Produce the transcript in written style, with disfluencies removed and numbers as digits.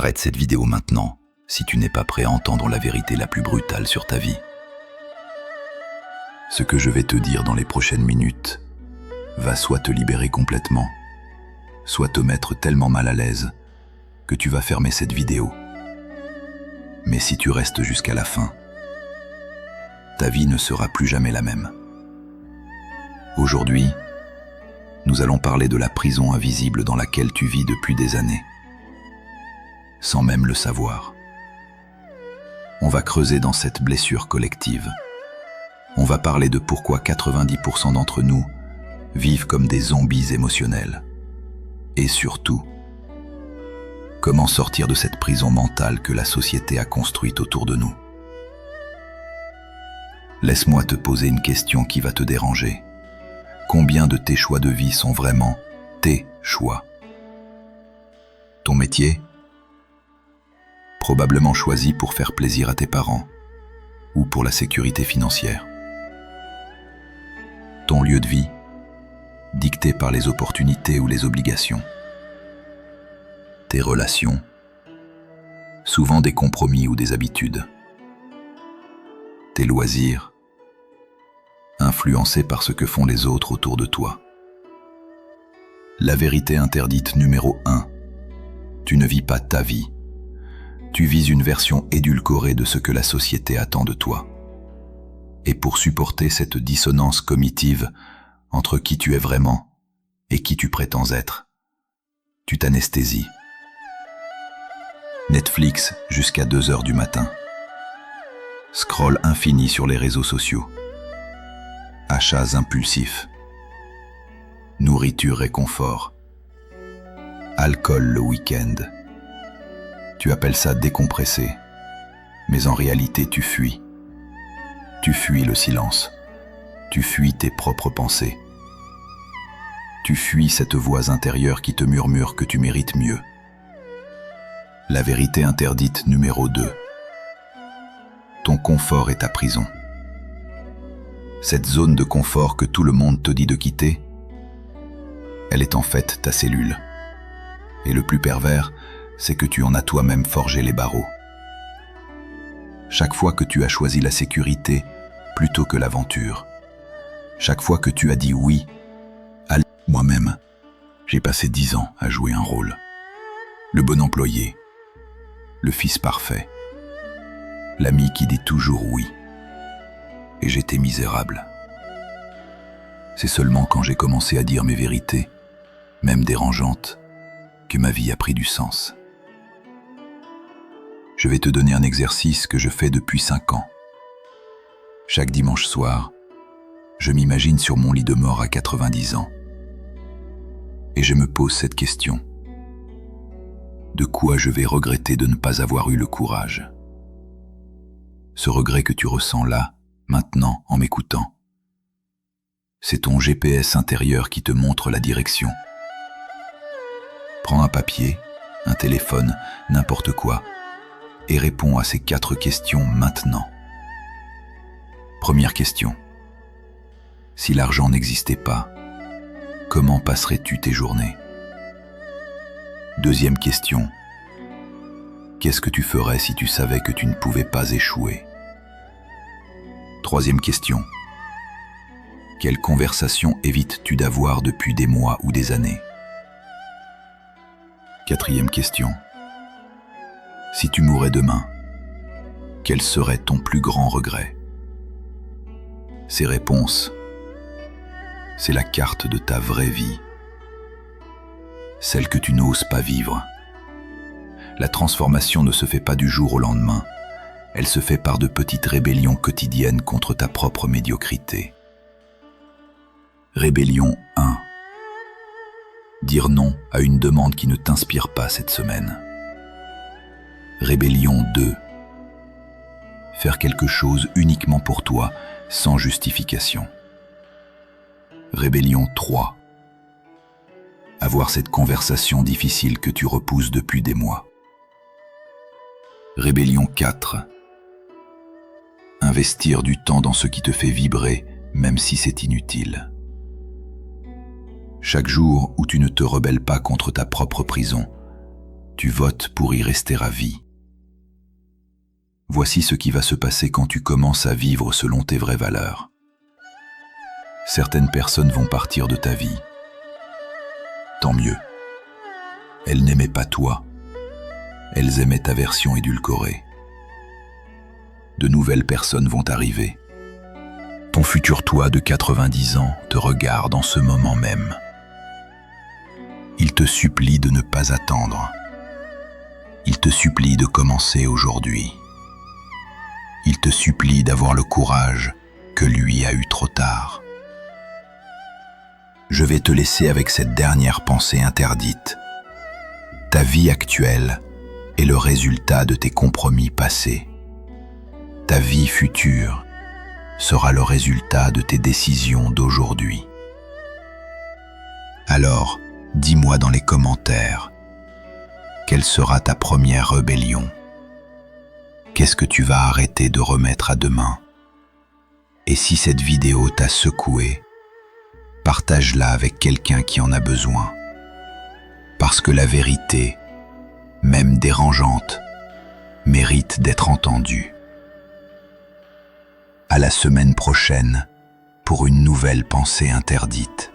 Arrête cette vidéo maintenant, si tu n'es pas prêt à entendre la vérité la plus brutale sur ta vie. Ce que je vais te dire dans les prochaines minutes va soit te libérer complètement, soit te mettre tellement mal à l'aise que tu vas fermer cette vidéo. Mais si tu restes jusqu'à la fin, ta vie ne sera plus jamais la même. Aujourd'hui, nous allons parler de la prison invisible dans laquelle tu vis depuis des années, sans même le savoir. On va creuser dans cette blessure collective. On va parler de pourquoi 90% d'entre nous vivent comme des zombies émotionnels. Et surtout, comment sortir de cette prison mentale que la société a construite autour de nous. Laisse-moi te poser une question qui va te déranger. Combien de tes choix de vie sont vraiment tes choix? Ton métier? Probablement choisi pour faire plaisir à tes parents ou pour la sécurité financière. Ton lieu de vie, dicté par les opportunités ou les obligations. Tes relations, souvent des compromis ou des habitudes. Tes loisirs, influencés par ce que font les autres autour de toi. La vérité interdite numéro 1. Tu ne vis pas ta vie. Tu vis une version édulcorée de ce que la société attend de toi. Et pour supporter cette dissonance cognitive entre qui tu es vraiment et qui tu prétends être, tu t'anesthésies. Netflix jusqu'à 2 heures du matin. Scroll infini sur les réseaux sociaux. Achats impulsifs. Nourriture et confort. Alcool le week-end. Tu appelles ça décompresser, mais en réalité tu fuis. Tu fuis le silence. Tu fuis tes propres pensées. Tu fuis cette voix intérieure qui te murmure que tu mérites mieux. La vérité interdite numéro 2. Ton confort est ta prison. Cette zone de confort que tout le monde te dit de quitter, elle est en fait ta cellule. Et le plus pervers, c'est que tu en as toi-même forgé les barreaux. Chaque fois que tu as choisi la sécurité plutôt que l'aventure, chaque fois que tu as dit oui à moi-même, j'ai passé 10 ans à jouer un rôle. Le bon employé, le fils parfait, l'ami qui dit toujours oui. Et j'étais misérable. C'est seulement quand j'ai commencé à dire mes vérités, même dérangeantes, que ma vie a pris du sens. Je vais te donner un exercice que je fais depuis 5 ans. Chaque dimanche soir, je m'imagine sur mon lit de mort à 90 ans. Et je me pose cette question. De quoi je vais regretter de ne pas avoir eu le courage? Ce regret que tu ressens là, maintenant, en m'écoutant, c'est ton GPS intérieur qui te montre la direction. Prends un papier, un téléphone, n'importe quoi, et réponds à ces 4 questions maintenant. Première question. Si l'argent n'existait pas, comment passerais-tu tes journées? Deuxième question. Qu'est-ce que tu ferais si tu savais que tu ne pouvais pas échouer? Troisième question. Quelle conversation évites-tu d'avoir depuis des mois ou des années? Quatrième question. Si tu mourais demain, quel serait ton plus grand regret? Ces réponses, c'est la carte de ta vraie vie, celle que tu n'oses pas vivre. La transformation ne se fait pas du jour au lendemain, elle se fait par de petites rébellions quotidiennes contre ta propre médiocrité. Rébellion 1. Dire non à une demande qui ne t'inspire pas cette semaine. Rébellion 2. Faire quelque chose uniquement pour toi, sans justification. Rébellion 3. Avoir cette conversation difficile que tu repousses depuis des mois. Rébellion 4. Investir du temps dans ce qui te fait vibrer, même si c'est inutile. Chaque jour où tu ne te rebelles pas contre ta propre prison, tu votes pour y rester à vie. Voici ce qui va se passer quand tu commences à vivre selon tes vraies valeurs. Certaines personnes vont partir de ta vie. Tant mieux. Elles n'aimaient pas toi. Elles aimaient ta version édulcorée. De nouvelles personnes vont arriver. Ton futur toi de 90 ans te regarde en ce moment même. Il te supplie de ne pas attendre. Il te supplie de commencer aujourd'hui. Il te supplie d'avoir le courage que lui a eu trop tard. Je vais te laisser avec cette dernière pensée interdite. Ta vie actuelle est le résultat de tes compromis passés. Ta vie future sera le résultat de tes décisions d'aujourd'hui. Alors, dis-moi dans les commentaires, quelle sera ta première rébellion? Qu'est-ce que tu vas arrêter de remettre à demain? Et si cette vidéo t'a secoué, partage-la avec quelqu'un qui en a besoin. Parce que la vérité, même dérangeante, mérite d'être entendue. À la semaine prochaine pour une nouvelle pensée interdite.